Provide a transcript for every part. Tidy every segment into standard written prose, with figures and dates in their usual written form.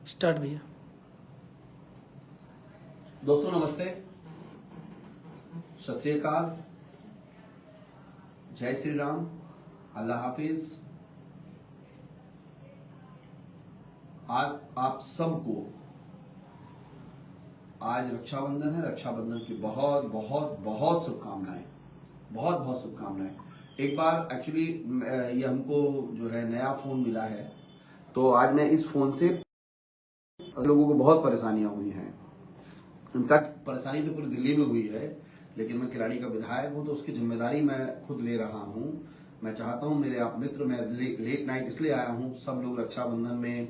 Start भैया। दोस्तों नमस्ते, सत श्री अकाल, जय श्री राम, अल्लाह हाफिज। आज आप सबको आज रक्षाबंधन है। रक्षाबंधन की बहुत बहुत बहुत शुभकामनाएं, बहुत बहुत शुभकामनाएं। एक बार एक्चुअली ये हमको जो है नया फोन मिला है, तो आज मैं इस फोन से लोगों को बहुत परेशानियां हुई हैं। इनफैक्ट परेशानी तो पूरी दिल्ली में हुई है, लेकिन मैं किराड़ी का विधायक हूं तो उसकी जिम्मेदारी मैं खुद ले रहा हूं। मैं चाहता हूं मेरे आप मित्र, मैं लेट नाइट इसलिए आया हूं, सब लोग रक्षाबंधन में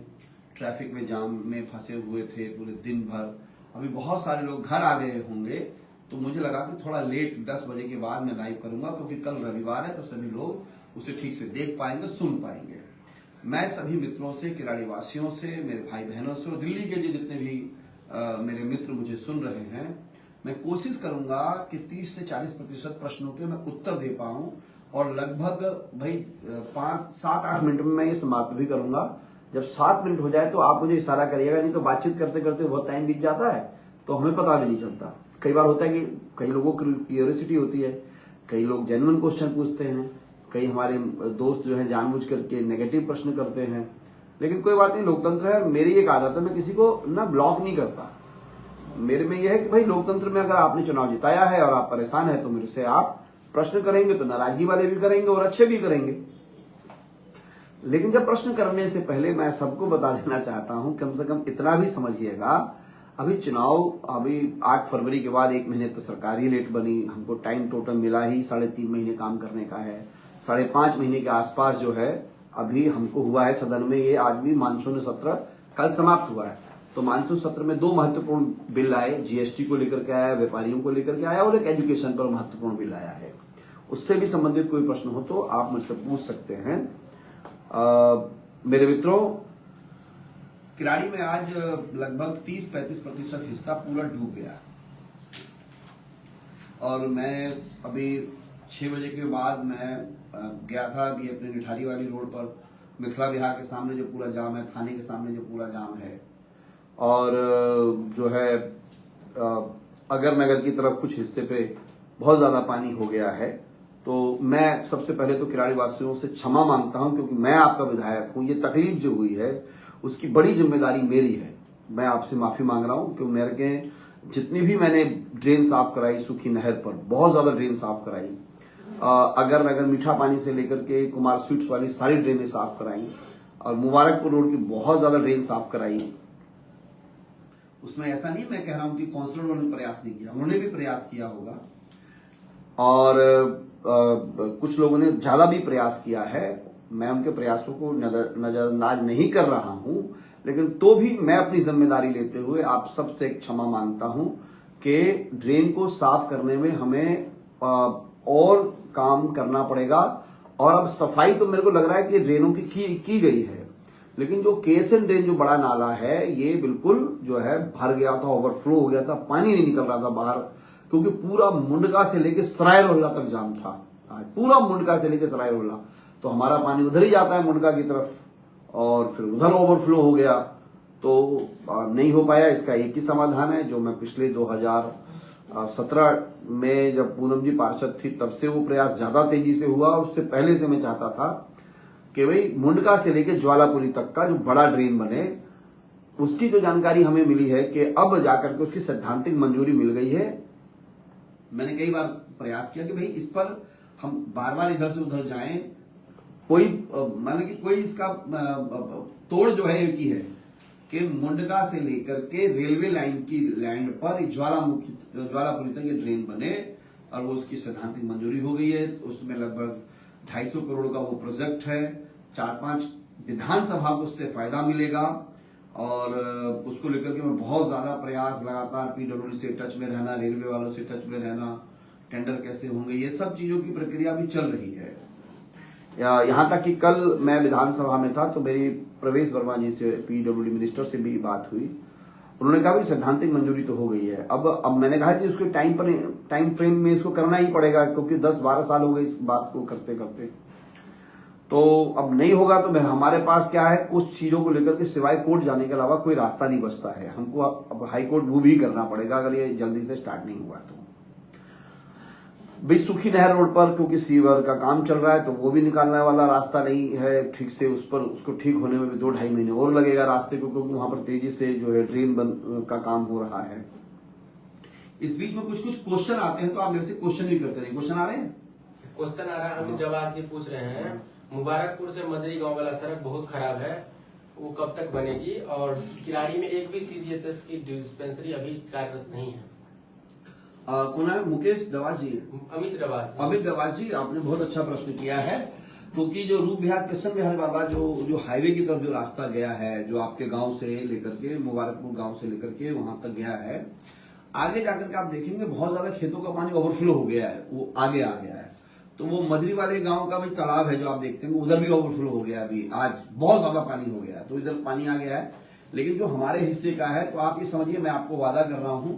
ट्रैफिक में जाम में फंसे हुए थे पूरे दिन भर। अभी बहुत सारे लोग घर आ गए होंगे, तो मुझे लगा कि थोड़ा लेट 10 बजे के बाद मैं लाइव करूंगा, क्योंकि कल रविवार है तो सभी लोग उसे ठीक से देख पाएंगे, सुन पाएंगे। मैं सभी मित्रों से, किराड़ी वासियों से, मेरे भाई बहनों से और दिल्ली के लिए जितने भी मेरे मित्र मुझे सुन रहे हैं, मैं कोशिश करूंगा कि 30 से 40% प्रश्नों के मैं उत्तर दे पाऊं, और लगभग भाई 5-7-8 मिनट में मैं ये समाप्त भी करूंगा। जब 7 मिनट हो जाए तो आप मुझे इशारा करिएगा, नहीं तो बातचीत करते करते बहुत टाइम बीत जाता है तो हमें पता भी नहीं चलता। कई बार होता है कि कई लोगों की क्यूरियोसिटी होती है, कई लोग जेन्युइन क्वेश्चन पूछते हैं, कई हमारे दोस्त जो है जानबूझ करके नेगेटिव प्रश्न करते हैं। लेकिन कोई बात नहीं, लोकतंत्र है। मेरी एक आदत है, मैं किसी को ना ब्लॉक नहीं करता। मेरे में यह है कि भाई लोकतंत्र में अगर आपने चुनाव जिताया है और आप परेशान है तो मेरे से आप प्रश्न करेंगे, तो नाराजगी वाले भी करेंगे और अच्छे भी करेंगे। लेकिन जब प्रश्न करने से पहले मैं सबको बता देना चाहता हूं, कम से कम इतना भी समझिएगा, अभी चुनाव, अभी 8 फरवरी के बाद 1 महीने तो सरकार ही लेट बनी। हमको टाइम टोटल मिला ही 3.5 महीने काम करने का है। 5.5 महीने के आसपास जो है अभी हमको हुआ है सदन में। ये आज भी मानसून सत्र कल समाप्त हुआ है, तो मानसून सत्र में 2 महत्वपूर्ण बिल आए। जीएसटी को लेकर के आया, व्यापारियों को लेकर के आया, और एक एजुकेशन पर महत्वपूर्ण बिल आया है। उससे भी संबंधित कोई प्रश्न हो तो आप मुझसे पूछ सकते हैं। मेरे मित्रों, किराड़ी में आज लगभग 30-35% हिस्सा पूरा डूब गया, और मैं अभी 6 बजे के बाद मैं गया था अभी अपने निठारी वाली रोड पर, मिथिला विहार के सामने जो पूरा जाम है, थाने के सामने जो पूरा जाम है, और जो है अगर नगर की तरफ कुछ हिस्से पे बहुत ज्यादा पानी हो गया है, तो मैं सबसे पहले तो किराड़ी वासियों से क्षमा मांगता हूं, क्योंकि मैं आपका विधायक हूं। ये तकलीफ जो हुई है उसकी बड़ी जिम्मेदारी मेरी है। मैं आपसे माफी मांग रहा हूं, क्योंकि मेरे के जितनी भी मैंने ड्रेन साफ कराई, सूखी नहर पर बहुत ज्यादा ड्रेन साफ कराई, अगर नगर मीठा पानी से लेकर के कुमार स्वीट्स वाली सारी ड्रेनें साफ कराई, और मुबारकपुर रोड की बहुत ज्यादा ड्रेन साफ कराई। उसमें ऐसा नहीं मैं कह रहा हूं कि काउंसलरों ने प्रयास नहीं किया, उन्होंने भी प्रयास किया होगा, और कुछ लोगों ने ज्यादा भी प्रयास किया है। मैं उनके प्रयासों को नजरअंदाज नहीं कर रहा हूं, लेकिन तो भी मैं अपनी जिम्मेदारी लेते हुए आप सबसे क्षमा मांगता हूं कि ड्रेन को साफ करने में हमें और काम करना पड़ेगा। और अब सफाई तो मेरे को लग रहा है कि ड्रेनों की गई है, लेकिन जो केएसएन ड्रेन जो बड़ा नाला है, ये बिल्कुल जो है भर गया था, ओवरफ्लो हो गया था, पानी नहीं निकल रहा था बाहर, क्योंकि पूरा मुंडका से लेके सराय रोहिल्ला तक जाम था। पूरा मुंडका से लेके सराय रोहिल्ला, तो हमारा पानी उधर ही जाता है मुंडका की तरफ, और फिर उधर ओवरफ्लो हो गया, तो नहीं हो पाया। इसका एक ही समाधान है, जो मैं पिछले 2017 में जब पूनम जी पार्षद थी तब से वो प्रयास ज्यादा तेजी से हुआ। उससे पहले से मैं चाहता था कि भाई मुंडका से लेके ज्वालापुरी तक का जो बड़ा ड्रेन बने। उसकी जो जानकारी हमें मिली है कि अब जाकर के उसकी सैद्धांतिक मंजूरी मिल गई है। मैंने कई बार प्रयास किया कि भाई इस पर हम बार बार इधर से उधर जाएं, कोई माने कि कोई इसका तोड़ जो है एक ही है कि मुंडका से लेकर के रेलवे लाइन की लैंड पर ज्वालापुरी तक ये ड्रेन बने, और वो उसकी सैद्धांतिक मंजूरी हो गई है। उसमें लगभग 250 करोड़ का वो प्रोजेक्ट है। 4-5 विधानसभा को उससे फायदा मिलेगा, और उसको लेकर के मैं बहुत ज्यादा प्रयास, लगातार पीडब्ल्यूडी से टच में रहना, रेलवे वालों से टच में रहना, टेंडर कैसे होंगे, ये सब चीजों की प्रक्रिया भी चल रही है। यहां तक कि कल मैं विधानसभा में था तो मेरी प्रवेश वर्मा जी से, पीडब्ल्यूडी मिनिस्टर से भी बात हुई। उन्होंने कहा भी सैद्धांतिक मंजूरी तो हो गई है। अब मैंने कहा कि उसके टाइम फ्रेम में इसको करना ही पड़ेगा, क्योंकि 10-12 साल हो गए इस बात को करते करते। तो अब नहीं होगा तो हमारे पास क्या है, कुछ चीजों को लेकर के सिवाय कोर्ट जाने के अलावा कोई रास्ता नहीं बचता है। हमको अब हाई कोर्ट मूव ही करना पड़ेगा अगर ये जल्दी से स्टार्ट नहीं हुआ तो। भाई सुखी नहर रोड पर क्योंकि सीवर का काम चल रहा है तो वो भी निकालने वाला रास्ता नहीं है ठीक से, उस पर उसको ठीक होने में भी 2-2.5 महीने और लगेगा रास्ते को, क्योंकि वहां पर तेजी से जो है ड्रेन का काम हो रहा है। इस बीच में कुछ कुछ क्वेश्चन आते हैं तो आप मेरे से क्वेश्चन भी करते रहिए। क्वेश्चन आ रहे हैं? क्वेश्चन आ रहा है, अमित जवाब ये पूछ रहे हैं, मुबारकपुर से मजरी गांव वाला सड़क बहुत खराब है, वो कब तक बनेगी? और किराड़ी में एक भी सीजीएचएस की डिस्पेंसरी अभी कार्यरत नहीं है। कौन है? मुकेश दवास जी, अमित दवास। अमित दवास जी, आपने बहुत अच्छा प्रश्न किया है, क्योंकि जो रूप बिहार कृष्ण बिहार बाबा जो हाईवे की तरफ जो रास्ता गया है, जो आपके गांव से लेकर के मुबारकपुर गांव से लेकर के वहां तक गया है, आगे जाकर के आप देखेंगे बहुत ज्यादा खेतों का पानी ओवरफ्लो हो गया है, वो आगे आ गया है। तो वो मजरी वाले गांव का भी तालाब है जो आप देखते हैं उधर भी ओवरफ्लो हो गया, अभी आज बहुत ज्यादा पानी हो गया है, तो इधर पानी आ गया है। लेकिन जो हमारे हिस्से का है तो आप ये समझिए, मैं आपको वादा कर रहा हूं,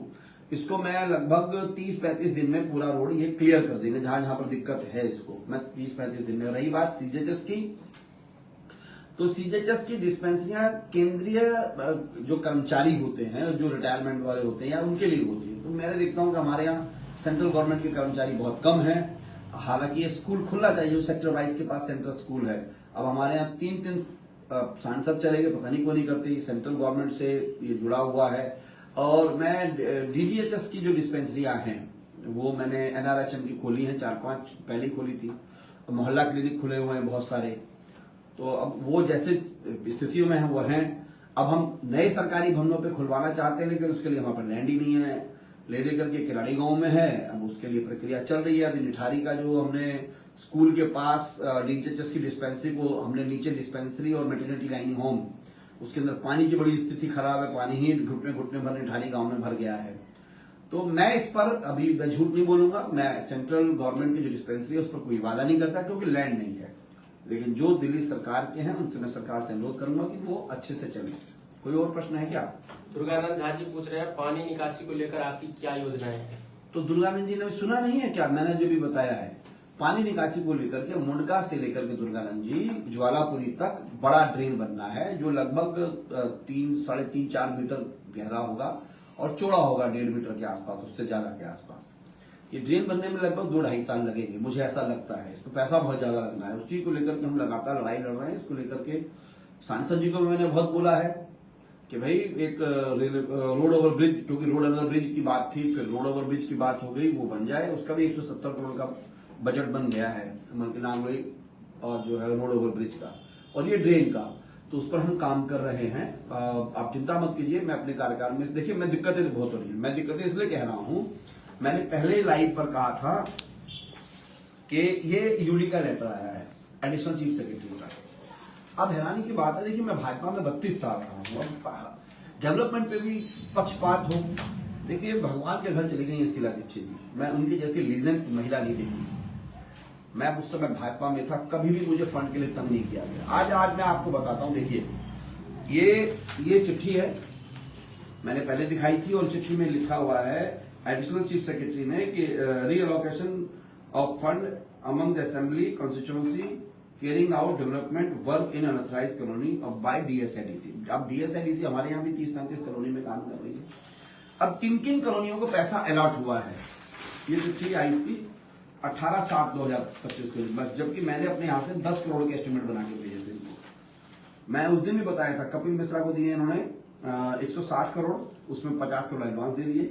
इसको मैं लगभग 30-35 दिन में पूरा रोड ये क्लियर कर देंगे, जहां जहां पर दिक्कत है इसको मैं 30-35 दिन में। रही बात सीजेचएस की, तो सीजेचएस की डिस्पेंसरियां केंद्रीय जो कर्मचारी होते हैं, जो रिटायरमेंट वाले होते हैं या उनके लिए होती है। तो मैं देखता हूं कि हमारे यहाँ सेंट्रल गवर्नमेंट के कर्मचारी बहुत कम है। हालांकि ये स्कूल खुलना चाहिए, जो सेक्टर 22 के पास सेंट्रल स्कूल है। अब हमारे यहाँ 3-3 सांसद चले गए, पता नहीं क्यों नहीं करते, सेंट्रल गवर्नमेंट से ये जुड़ा हुआ है। और मैं डीजीएचएस की जो डिस्पेंसरियां हैं वो मैंने एनआरएचएम की खोली हैं, 4-5 पहले खोली थी। मोहल्ला क्लिनिक खुले हुए हैं बहुत सारे। तो अब वो जैसे स्थितियों में है वो हैं। अब हम नए सरकारी भवनों पे खुलवाना चाहते हैं, लेकिन उसके लिए हमारे पास लैंड ही नहीं है, ले दे करके किराड़ी गांव में है। अब उसके लिए प्रक्रिया चल रही है। अभी निठारी का जो हमने स्कूल के पास डीजीएचएस की डिस्पेंसरी को हमने नीचे डिस्पेंसरी और मेटर्निटी गाइनिंग होम, उसके अंदर पानी की बड़ी स्थिति खराब है, पानी ही घुटने घुटने भर निठारी गांव में भर गया है। तो मैं इस पर अभी मैं झूठ नहीं बोलूंगा, मैं सेंट्रल गवर्नमेंट की जो डिस्पेंसरी है उस पर कोई वादा नहीं करता, क्योंकि लैंड नहीं है। लेकिन जो दिल्ली सरकार के हैं उनसे मैं सरकार से अनुरोध करूंगा कि वो अच्छे से चले। कोई और प्रश्न है क्या? दुर्गानंद झा जी पूछ रहे हैं, पानी निकासी को लेकर आपकी क्या योजनाएं हैं? तो दुर्गानंद जी ने सुना नहीं है क्या मैंने जो भी बताया है? पानी निकासी को लेकर के मुंडका से लेकर के दुर्गानंद जी ज्वालापुरी तक बड़ा ड्रेन बनना है, जो लगभग 3-3.5-4 मीटर गहरा होगा और चौड़ा होगा 1.5 मीटर के आसपास, उससे ज्यादा के आसपास। ये ड्रेन बनने में लगभग 2-2.5 साल लगेंगे, मुझे ऐसा लगता है। इसको पैसा बहुत ज्यादा लगना है, उसी को लेकर के हम लगातार लड़ाई लड़ रहे हैं। इसको लेकर के सांसद जी को मैंने बहुत बोला है कि भाई एक रोड ओवर ब्रिज, क्योंकि रोड ओवर ब्रिज की बात थी, फिर रोड ओवर ब्रिज की बात हो गई, वो बन जाए। उसका भी 170 करोड़ का बजट बन गया है नांगलोई और जो है रोड ओवर ब्रिज का, और ये ड्रेन का, तो उस पर हम काम कर रहे हैं। आप चिंता मत कीजिए, मैं अपने कार्यकाल में, देखिए मैं दिक्कतें तो बहुत हो रही है, मैं दिक्कतें इसलिए कह रहा हूं, मैंने पहले लाइव पर कहा था कि ये यूडी का लेटर आया है एडिशनल चीफ सेक्रेटरी का। अब हैरानी की बात है, देखिए मैं भाजपा में 32 साल रहा हूँ, डेवलपमेंट पे भी पक्षपात हो। देखिए भगवान के घर चली गई है शीला दीक्षित जी, मैं उनकी जैसी लीजेंड महिला नहीं देखी। मैं उस समय भाजपा में था, कभी भी मुझे फंड के लिए तंग नहीं किया गया। आज मैं आपको बताता हूं, देखिए ये चिट्ठी है, मैंने पहले दिखाई थी, और चिट्ठी में लिखा हुआ है एडिशनल चीफ सेक्रेटरी ने कि reallocation of fund among the assembly constituency carrying out development work in unauthorised colony of by DSIDC. अब डीएसआईडीसी हमारे यहाँ भी 30-35 कॉलोनी में काम कर रही है। अब किन कॉलोनियों को पैसा अलॉट हुआ है, ये चिट्ठी आई थी 18/7/2025 को, जबकि मैंने अपने यहाँ से 10 करोड़ के एस्टिमेट बना के भेजे थे। मैं उस दिन भी बताया था, कपिल मिश्रा को दिए इन्होंने 160 करोड़, उसमें 50 करोड़ एडवांस दे दिए।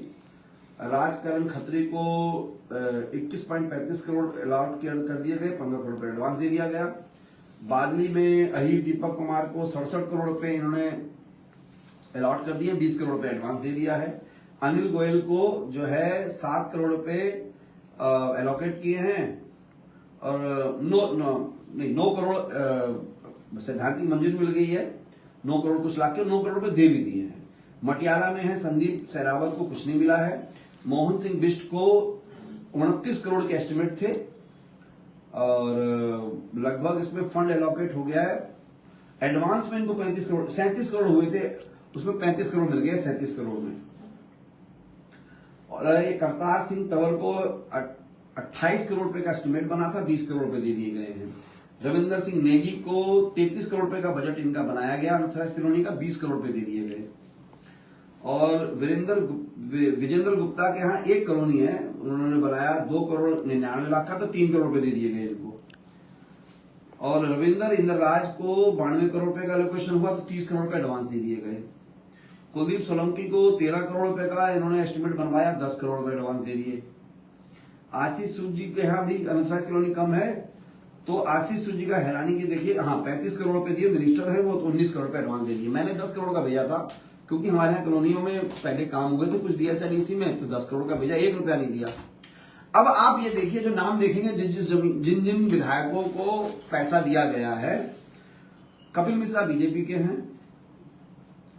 राजकरण खत्री को 21.35 करोड़ अलॉट कर दिए गए, 15 करोड़ रुपए एडवांस दे दिया गया। बादली में अहीर दीपक कुमार को 67 करोड़ रुपए इन्होंने अलॉट कर दिए, 20 करोड़ रुपए एडवांस दे दिया है। अनिल गोयल को जो है 7 करोड़ रुपए एलोकेट किए हैं, और 9 करोड़ सैद्धांतिक मंजूरी मिल गई है, 9 करोड़ कुछ लाख के 9 करोड़ रुपए दे भी दिए हैं। मटियाला में है संदीप सहरावत को कुछ नहीं मिला है। मोहन सिंह बिष्ट को 29 करोड़ के एस्टिमेट थे, और लगभग इसमें फंड एलोकेट हो गया है। एडवांस में इनको 37 करोड़ हुए थे, उसमें 35 करोड़ मिल गए 37 करोड़ में। और ये करतार सिंह तंवर को 28 करोड़ रुपए का एस्टिमेट बना था, 20 करोड़ रुपए दे दिए गए हैं। रविंदर सिंह नेगी को 33 करोड़ रुपए का बजट इनका बनाया गया, अनऑथराइज्ड कॉलोनी का 20 करोड़ रुपए दे दिए गए। और विजेंद्र गुप्ता के यहाँ एक कॉलोनी है, उन्होंने बनाया 2,99,00,000 का, तो 3 करोड़ रुपए दे दिए गए इनको। और रविंदर इंद्रराज को 92 करोड़ रुपए का लोकेशन हुआ, तो 30 करोड़ रुपए एडवांस दे दिए गए। कुलदीप सोलंकी को 13 करोड़ रुपए का इन्होंने एस्टिमेट बनवाया, 10 करोड़ रुपए एडवांस दे दिए। आशीष सूद जी के यहाँ भी अनऑथराइज्ड कॉलोनी कम है, तो आशीष सूद जी का हैरानी की देखिए, हाँ 35 करोड़ रुपए दिए, मिनिस्टर है वो, तो 19 करोड़ रुपए एडवांस दे दिए। मैंने 10 करोड़ का भेजा था, क्योंकि हमारे यहाँ कॉलोनियों में पहले काम हुए थे कुछ डीएसएनडीसी में, तो 10 करोड़ का भेजा, 1 रुपया नहीं दिया। अब आप ये देखिए, जो नाम देखेंगे जिन जिन विधायकों को पैसा दिया गया है, कपिल मिश्रा बीजेपी के हैं,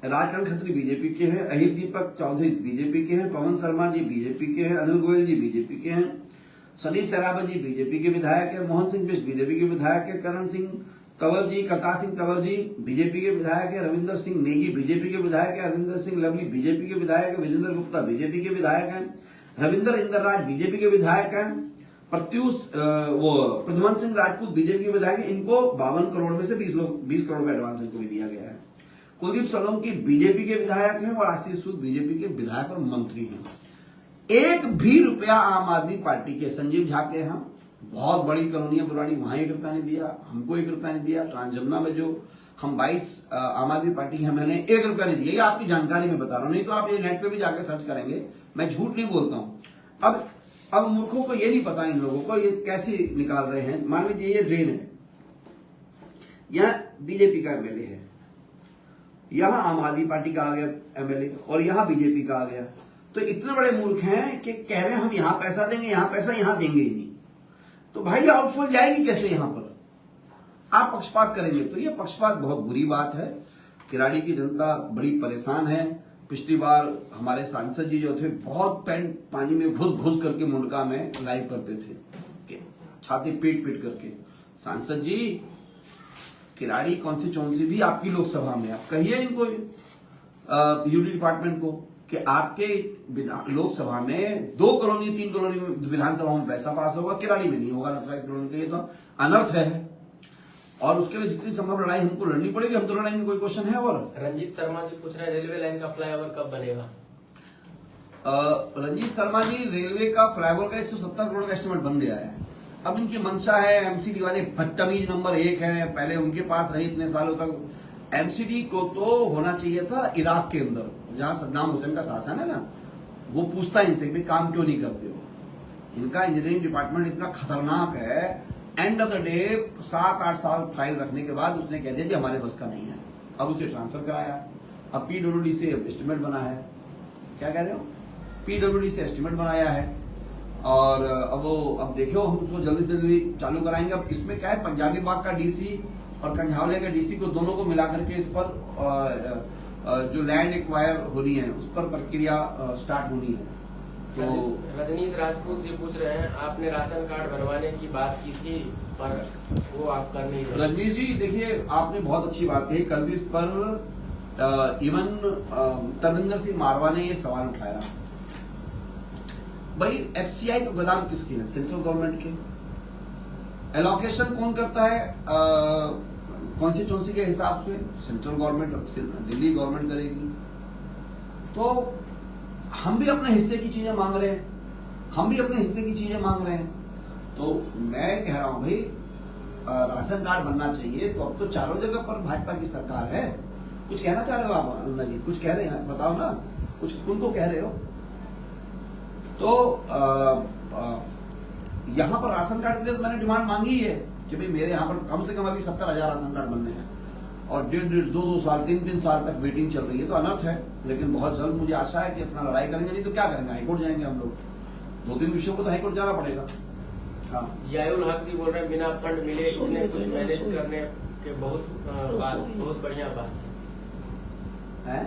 राजकरण खत्री बीजेपी के हैं, अहिर दीपक चौधरी बीजेपी के हैं, पवन शर्मा जी बीजेपी के हैं, अनिल गोयल जी बीजेपी के हैं, सलीम सरावत जी बीजेपी के विधायक है, मोहन सिंह बिष्ट बीजेपी के विधायक है, करण सिंह तंवर जी, करतार सिंह तंवर जी बीजेपी के विधायक है, रविंदर सिंह नेगी बीजेपी के विधायक है, अरविंदर सिंह लवली बीजेपी के विधायक है, विजेंद्र गुप्ता बीजेपी के विधायक है, रविंदर इंद्रराज बीजेपी के विधायक है, प्रद्युमन सिंह राजपूत बीजेपी के विधायक है। इनको 52 करोड़ में से 20 करोड़ का एडवांस इनको भी दिया गया है। कुलदीप सोलंकी बीजेपी के विधायक हैं और आशीष सूद बीजेपी के विधायक और मंत्री हैं। एक भी रुपया आम आदमी पार्टी के संजीव झा के यहाँ, बहुत बड़ी कॉलोनी है पुरानी, वहां 1 रुपया नहीं दिया, हमको 1 रुपया नहीं दिया। ट्रांसजमुना में जो हम 22 आम आदमी पार्टी है, मैंने 1 रुपया नहीं दिया। ये आपकी जानकारी में बता रहा हूं, नहीं तो आप ये नेट पे भी जाकर सर्च करेंगे, मैं झूठ नहीं बोलता हूं। अब मूर्खों को ये नहीं पता, इन लोगों को ये कैसे निकाल रहे हैं। मान लीजिए ये ड्रेन है, यहाँ बीजेपी का एमएलए है, यहां आम आदमी पार्टी का आ गया एमएलए, और यहां बीजेपी का आ गया। तो इतने बड़े मूर्ख हैं कि कह रहे हैं हम यहां पैसा देंगे, यहां पैसा, यहां देंगे ही नहीं। तो भाई आउटफॉल जाएगी कैसे यहां पर? आप पक्षपात करेंगे, तो ये पक्षपात बहुत बुरी बात है। किराड़ी की जनता बड़ी परेशान है। पिछली बार हमारे सांसद जी जो थे, बहुत पैंट पानी में घुस करके मुंडका में लाइव करते थे, छाती पीट करके। सांसद जी, किराड़ी कॉन्स्टिट्यूएंसी भी आपकी लोकसभा में, आप कहिए इनको, यूडी डिपार्टमेंट को, कि आपके लोकसभा में 2 कॉलोनी 3 कॉलोनी में विधानसभा में पैसा पास होगा, किराड़ी में नहीं होगा अनऑथराइज्ड कॉलोनी के लिए, तो अनर्थ है। और उसके लिए जितनी संभव लड़ाई हमको लड़नी पड़ेगी, हम तो लड़ाएंगे, कोई क्वेश्चन है। और रंजीत शर्मा जी पूछ रहे हैं रेलवे लाइन का फ्लाईओवर कब बनेगा? रंजीत शर्मा जी, रेलवे का फ्लाईओवर का 170 करोड़ का एस्टिमेट बन गया है। अब उनकी मंशा है, एमसीडी वाले बदतमीज नंबर 1 है, पहले उनके पास रही इतने सालों तक। एमसीडी को तो होना चाहिए था इराक के अंदर, जहां सद्दाम हुसैन का शासन है ना, वो पूछता है इनसे कि काम क्यों नहीं करते हो। इनका इंजीनियरिंग डिपार्टमेंट इतना खतरनाक है, एंड ऑफ द डे 7-8 साल फाइल रखने के बाद उसने कह दिया कि हमारे बस का नहीं है। अब उसे ट्रांसफर कराया, अब पीडब्ल्यूडी से एस्टिमेट बना है, क्या कह रहे हो, पीडब्ल्यूडी से एस्टिमेट बनाया है, और अब देखो हम उसको जल्दी से जल्दी चालू कराएंगे। अब इसमें क्या है, पंजाबी बाग का डीसी और कंझावले का डीसी को, दोनों को मिलाकर के इस पर जो लैंड एक्वायर होनी है उस पर प्रक्रिया स्टार्ट होनी है। तो रजनीश राजपूत जी पूछ रहे हैं, आपने राशन कार्ड बनवाने की बात की थी पर वो आप कर नहीं रहे। रजनीश जी, देखिए आपने बहुत अच्छी बात कही, कल भी इस पर इवन तविंदर सिंह मारवा ने ये सवाल उठाया। भाई एफसीआई का गोदाम किसके है? सेंट्रल गवर्नमेंट के। एलोकेशन कौन करता है? कॉन्स्टिट्यूंसी के हिसाब से सेंट्रल गवर्नमेंट, दिल्ली गवर्नमेंट करेगी। तो हम भी अपने हिस्से की चीजें मांग रहे हैं, हम भी अपने हिस्से की चीजें मांग रहे हैं। तो मैं कह रहा हूं भाई, राशन कार्ड बनना चाहिए। तो अब तो चारों जगह पर भाजपा की सरकार है। कुछ कहना चाह रहे हो आप अन्ना जी? कुछ कह रहे हैं, बताओ ना, कुछ उनको कह रहे हो। तो यहां पर राशन कार्ड के लिए तो मैंने डिमांड मांगी है कि भाई मेरे यहाँ पर कम से कम अभी 70,000 राशन कार्ड बनने हैं, और 1.5, 2 साल, 3 साल तक वेटिंग चल रही है। तो अनर्थ है, लेकिन बहुत जल्द मुझे आशा है कि इतना लड़ाई करेंगे, नहीं तो क्या करेंगे, हाईकोर्ट जाएंगे हम लोग। 2-3 विषयों को तो हाईकोर्ट जाना पड़ेगा। हाँ, जियाउल हक जी बोल रहे हैं, बिना फंड मिले इतने कुछ मैनेज करने के बहुत बढ़िया बात है।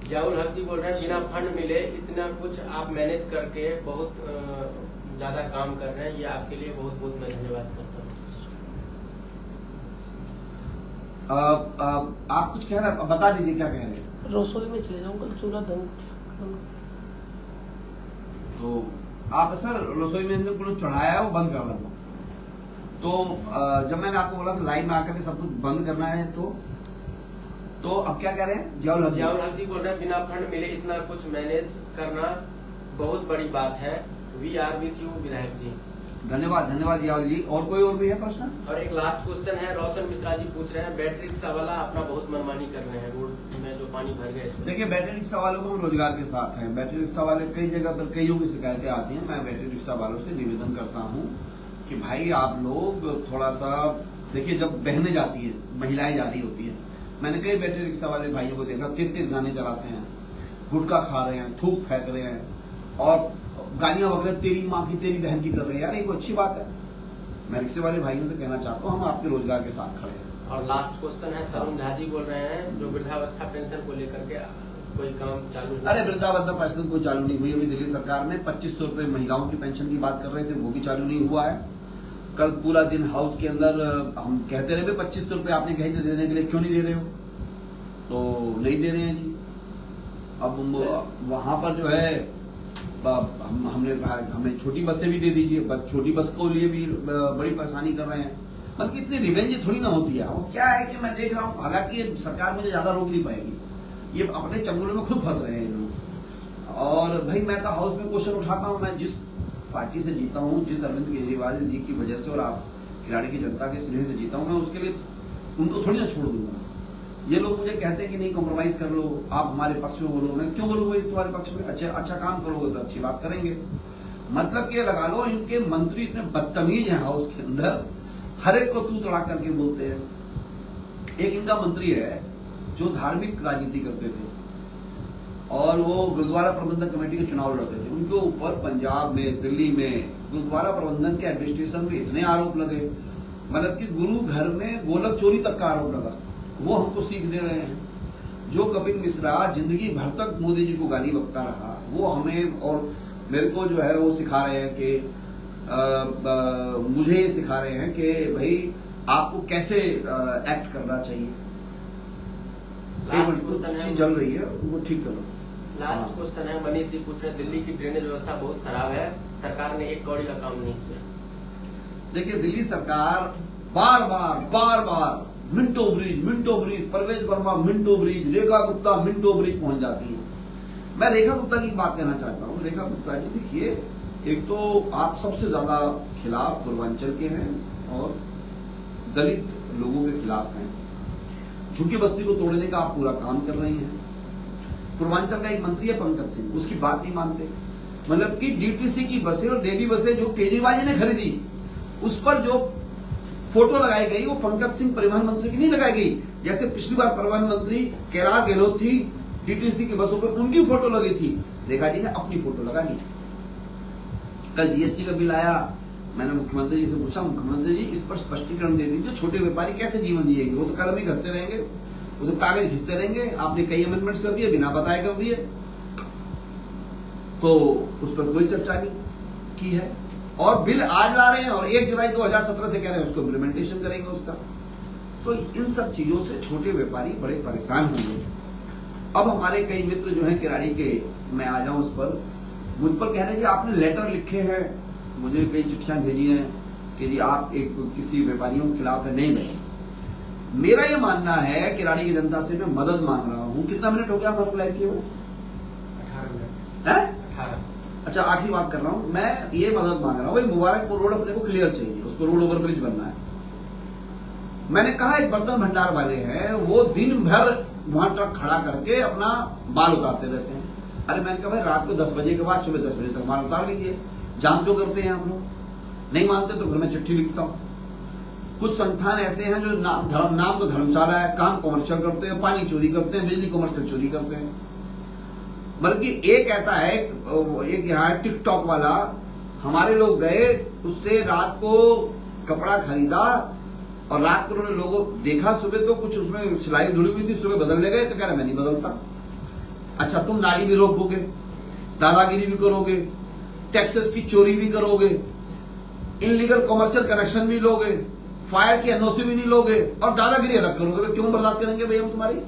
जियाउल हक जी बोल रहे हैं, बिना फंड मिले इतना कुछ आप मैनेज करके बहुत ज्यादा काम कर रहे हैं, ये आपके लिए बहुत बहुत मैं धन्यवाद करता हूँ। आप कुछ कह रहे हैं, बता दीजिए क्या कह रहे हैं। रसोई में चले जाऊँ, कल चूल्हा दम। तो आप सर रसोई में कुछ चढ़ाया है, वो बंद करवा दो। तो जब मैंने आपको बोला था लाइन में आकर के सब कुछ बंद करना है, तो अब क्या कह रहे हैं? जियाउल हल्दी बोल रहे हैं बिना फंड मिले इतना कुछ मैनेज करना बहुत बड़ी बात है। वी आर विथ यू विधायक जी। धन्यवाद जियाउल जी। और भी है प्रश्न? और एक लास्ट क्वेश्चन है, रोशन मिश्रा जी पूछ रहे हैं, बैटरी रिक्शा वाला अपना बहुत मनमानी कर रहे हैं रोड में जो पानी भर गया। देखिए, बैटरी रिक्शा वालों को हम रोजगार के साथ हैं। बैटरी रिक्शा वाले कई जगह पर कईयों की शिकायतें आती हैं। मैं बैटरी रिक्शा वालों से निवेदन करता हूँ कि भाई आप लोग थोड़ा सा देखिए, जब बहनें जाती है, महिलाएं जा रही होती है, मैंने कई बैटरी रिक्शा वाले भाइयों को देखा, तेज गाने चलाते हैं, गुटखा खा रहे हैं, थूक फेंक रहे हैं और गालियां वगैरह तेरी माँ की तेरी बहन की कर रहे हैं। यार ये कोई अच्छी बात है? मैं रिक्शे वाले भाइयों से कहना चाहता हूँ, हम आपके रोजगार के साथ खड़े हैं। और लास्ट क्वेश्चन है, तरुण झा जी बोल रहे हैं जो वृद्धावस्था पेंशन को लेकर के कोई काम चालू? अरे वृद्धावस्था पेंशन कोई चालू नहीं हुई अभी। दिल्ली सरकार ने 2500 रुपए महिलाओं की पेंशन की बात कर रहे थे, वो भी चालू नहीं हुआ है। कल पूरा दिन हाउस के अंदर हम कहते रहे 2500 रुपए आपने कहे थे देने के लिए, क्यों नहीं दे रहे हो? तो नहीं दे रहे हैं जी। अब वहां पर जो है हमने कहा हमें छोटी बसें भी दे दीजिए, बस छोटी बस को लिए भी बड़ी परेशानी कर रहे हैं। मतलब इतनी रिवेंज थोड़ी ना होती है। वो क्या है कि मैं देख रहा हूँ, हालांकि सरकार मुझे ज्यादा रोक नहीं पाएगी, ये अपने चंगुलों में खुद फंस रहे हैं लोग। और भाई मैं तो हाउस में क्वेश्चन उठाता हूँ, मैं जिस पार्टी से जीता हूँ, जिस अरविंद केजरीवाल जी की वजह से और आप खिलाड़ी की जनता के स्नेह से जीता हूँ, मैं उसके लिए उनको थोड़ी ना छोड़ दूंगा। ये लोग मुझे कहते हैं कि नहीं कॉम्प्रोमाइज कर लो, आप हमारे पक्ष में बोलो। मैं क्यों बोलूंगा तुम्हारे पक्ष में? अच्छा काम करोगे तो अच्छी बात करेंगे। मतलब कि लगा लो इनके मंत्री इतने बदतमीज हैं हाउस के अंदर, हर एक को तू तड़ा करके बोलते हैं। एक इनका मंत्री है जो धार्मिक राजनीति करते थे और वो गुरुद्वारा प्रबंधन कमेटी के चुनाव लड़ते थे। उनके ऊपर पंजाब में, दिल्ली में गुरुद्वारा प्रबंधन के एडमिनिस्ट्रेशन में इतने आरोप लगे, मतलब कि गुरु घर में गोलक चोरी तक का आरोप लगा। वो हमको सीख दे रहे हैं। जो कपिल मिश्रा जिंदगी भर तक मोदी जी को गाली बकता रहा, वो हमें और मेरे को जो है वो सिखा रहे हैं कि मुझे ये सिखा रहे हैं कि भाई आपको कैसे एक्ट करना चाहिए। चीज जल रही है, वो ठीक करो। लास्ट क्वेश्चन है, मनीष जी पूछ रहे हैं, दिल्ली की ड्रेनेज व्यवस्था बहुत खराब है, सरकार ने एक कौड़ी का काम नहीं किया। देखिए, दिल्ली सरकार बार बार Minto Bridge, Parvesh Verma Minto Bridge, Rekha Gupta Minto Bridge पहुंच जाती है। मैं रेखा गुप्ता की बात कहना चाहता हूँ। रेखा गुप्ता जी देखिए, एक तो आप सबसे ज्यादा खिलाफ पूर्वांचल के हैं और दलित लोगों के खिलाफ हैं। झुग्गी बस्ती को तोड़ने का आप पूरा काम कर रही हैं। पूर्वांचल का एक मंत्री है पंकज सिंह, उसकी बात नहीं मानते। मतलब कि डीटीसी की बसें और डेली बसें जो केजरीवाल जी ने खरीदी, उस पर जो फोटो लगाई गई वो पंकज सिंह परिवहन मंत्री की नहीं लगाई गई। जैसे पिछली बार परिवहन मंत्री कैलाश गहलोत थी, डीटीसी की बसों पर उनकी फोटो लगी थी, रेखा जी ने अपनी फोटो लगा ली। कल जीएसटी का बिल आया, मैंने मुख्यमंत्री जी से पूछा, मुख्यमंत्री जी इस पर स्पष्टीकरण दे दीजिए, छोटे व्यापारी कैसे जीवन जिएंगे? वो तो कलम ही घसते रहेंगे, वो तो कागज घिसते रहेंगे। आपने कई अमेंडमेंट्स कर दिए, बिना बताए कर दिए, तो उस पर कोई चर्चा नहीं की है। और बिल आज ला रहे हैं और 1 जुलाई 2017 से कह रहे हैं उसको इम्प्लीमेंटेशन करेंगे उसका। तो इन सब चीजों से छोटे व्यापारी बड़े परेशान होंगे। अब हमारे कई मित्र जो हैं किराड़ी के, मैं आ जाऊं उस पर, मुझ पर कह रहे हैं कि आपने लेटर लिखे हैं, मुझे कई चिट्ठियां भेजी हैं कि जी आप एक किसी व्यापारियों के खिलाफ है। नहीं, मेरा ये मानना है किराड़ी की जनता से मैं मदद मांग रहा हूँ। कितना मिनट हो गया हमारे लाइव किए हुए? 18 मिनट। 18। अच्छा, आखिरी बात कर रहा हूं। मैं ये मदद मांग रहा हूं, भाई मुबारकपुर रोड अपने को क्लियर चाहिए, उसको रोड ओवर ब्रिज बनना है। मैंने कहा एक बर्तन भंडार वाले हैं, वो दिन भर वहां ट्रक खड़ा करके अपना माल उतारते रहते हैं। अरे मैंने कहा भाई रात को 10 बजे के बाद सुबह 10 बजे तक माल उतार लीजिए। जाम क्यों करते हैं आप लोग? नहीं मानते तो फिर मैं चिट्ठी लिखता हूँ। कुछ संस्थान ऐसे हैं जो नाम तो धर्मशाला है, काम कॉमर्शियल करते हैं, पानी चोरी करते हैं, बिजली कॉमर्शियल चोरी करते हैं। बल्कि एक ऐसा है, एक यहाँ टिकटॉक वाला, हमारे लोग गए, उससे रात को कपड़ा खरीदा और रात को उन्होंने लोगों देखा, सुबह तो कुछ उसमें सिलाई धुली हुई थी, सुबह बदलने गए तो कह रहे मैं नहीं बदलता। अच्छा, तुम नाली भी रोकोगे, दादागिरी भी करोगे, टैक्सेस की चोरी भी करोगे, इनलीगल कमर्शियल कनेक्शन भी लोगे, फायर की एनओसी भी नहीं लोगे और दादागिरी अलग करोगे। क्यों बर्दाश्त करेंगे भैया हम तुम्हारी?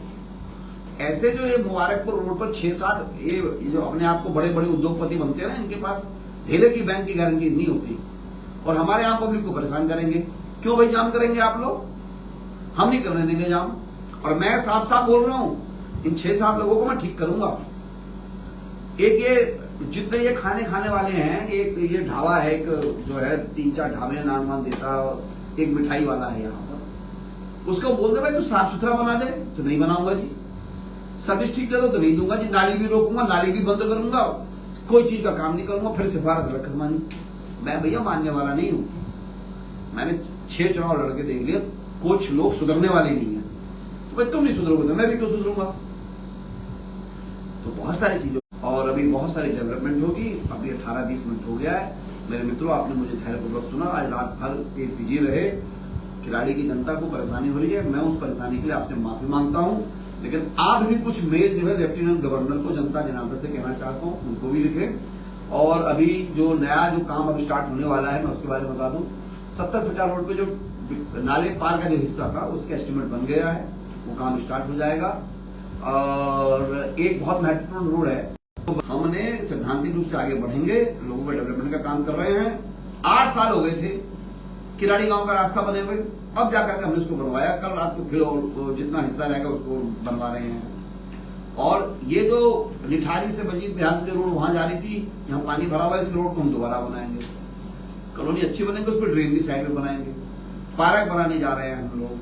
ऐसे जो ये मुबारकपुर रोड पर 6-7 ये जो अपने आप को बड़े बड़े उद्योगपति बनते हैं ना, इनके पास धेले की बैंक की गारंटी नहीं होती और हमारे यहाँ पब्लिक को परेशान करेंगे। क्यों भाई जाम करेंगे आप लोग? हम नहीं करने देंगे जाम। और मैं साफ साफ बोल रहा हूं, इन 6-7 लोगों को मैं ठीक करूंगा। एक ये जितने ये खाने वाले हैं, एक ये ढाबा है, एक जो है 3-4 ढाबे नान वान देता, एक मिठाई वाला है यहाँ पर, उसको बोल दे भाई तू साफ सुथरा बना दे, तो नहीं बनाऊंगा जी। सर्विस ठीक दे दो तो नहीं दूंगा जी। नाली भी रोकूंगा, नाली भी बंद करूंगा, कोई चीज का काम नहीं करूंगा, फिर सिफारिश रख मानी। मैं भैया मानने वाला नहीं हूं। मैंने 6 चुनाव लड़के देख लिया, कुछ लोग सुधरने वाले नहीं है। तो भाई तुम नहीं सुधरोगे तो मैं भी क्यों सुधरूंगा? तो बहुत सारी चीजों और अभी बहुत सारी डेवलपमेंट होगी। अभी 18-20 मिनट हो गया है। मेरे मित्रों, आपने मुझे धैर्यपूर्वक सुना। आज रात भर एक बिजी रहे, खिलाड़ी की जनता को परेशानी हो रही है, मैं उस परेशानी के लिए आपसे माफी मांगता हूं। लेकिन आप भी कुछ मेल जो है लेफ्टिनेंट गवर्नर को जनता जनार्दन से कहना चाहता हूं, उनको भी लिखें। और अभी जो नया जो काम अब स्टार्ट होने वाला है, मैं उसके बारे में बता दूं। 70 फीटा रोड पे जो नाले पार का जो हिस्सा था, उसका एस्टिमेट बन गया है, वो काम स्टार्ट हो जाएगा। और एक बहुत महत्वपूर्ण रोड है, तो हमने सैद्धांतिक रूप से आगे बढ़ेंगे, लोगों को डेवलपमेंट का काम कर रहे हैं। 8 साल हो गए थे किराड़ी गांव का रास्ता बने हुए, अब जाकर के हमने उसको बनवाया। कल रात को फिर जितना हिस्सा रहेगा उसको बनवा रहे हैं। और ये जो निठारी से बजीत बिहार से रोड वहां जा रही थी, यहाँ पानी भरा हुआ है, इस रोड को हम दोबारा बनाएंगे। कॉलोनी अच्छी बनेंगे, उस पर ड्रेन भी साइड में बनाएंगे। पार्क बनाने जा रहे हैं हम लोग,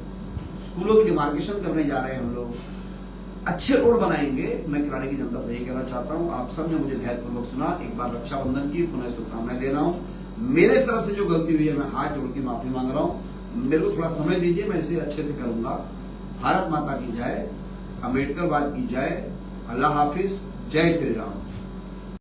स्कूलों की डिमार्केशन करने जा रहे हैं हम लोग, अच्छे रोड बनाएंगे। मैं किराड़ी की जनता से यही कहना चाहता हूं। आप सब ने मुझे धैर्यपूर्वक सुना। एक बार रक्षाबंधन की पुनः शुभकामनाएं दे रहा हूं। मेरे तरफ से जो गलती हुई है, मैं हाथ जोड़ के माफी मांग रहा हूं। मेरे को थोड़ा समय दीजिए, मैं इसे अच्छे से करूंगा। भारत माता की जय, अम्बेडकरवाद की जय, अल्लाह हाफिज, जय श्री राम।